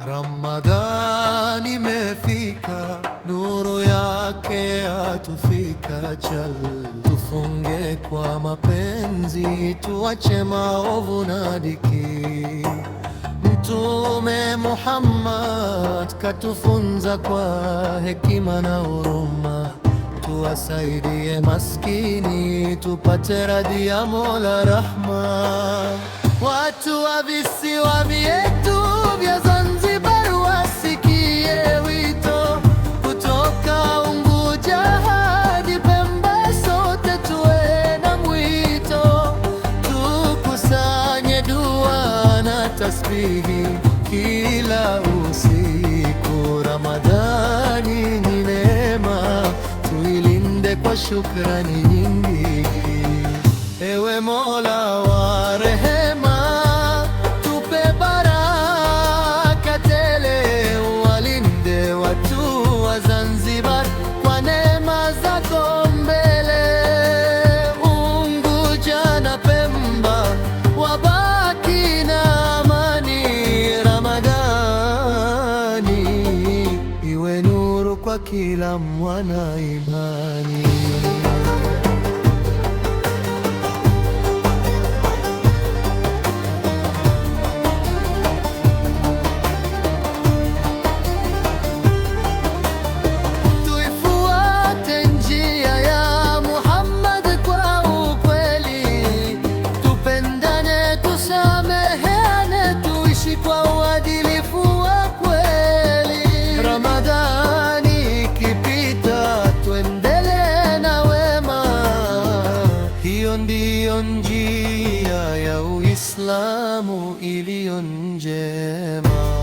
Ramadhani imefika, nuru yake yatufika. Chal, tufunge kwa mapenzi, tuache maovu na dhiki. Mtume Muhammad katufunza kwa hekima na huruma, tuwasaidie maskini, tupate radhi ya Mola Rahma. Watu wa visiwa vyetu vya Zanzibar wasikie wito, kutoka Unguja hadi Pemba, sote tuwe na mwito. Tukusanye dua na tasbihi kila usiku. Ramadhani ni neema, tuilinde kwa shukrani nyingi. Ewe Mola wa rehema, tupe baraka tele, walinde watu wa Zanzibar kwa neema zako mbele. Unguja na Pemba wabaki na amani. Ramadhani iwe nuru kwa kila mwana imani. Kwa uadilifu wa kweli, Ramadhani ikipita, tuendelee na wema. Hiyo ndiyo njia ya Uislamu iliyo njema.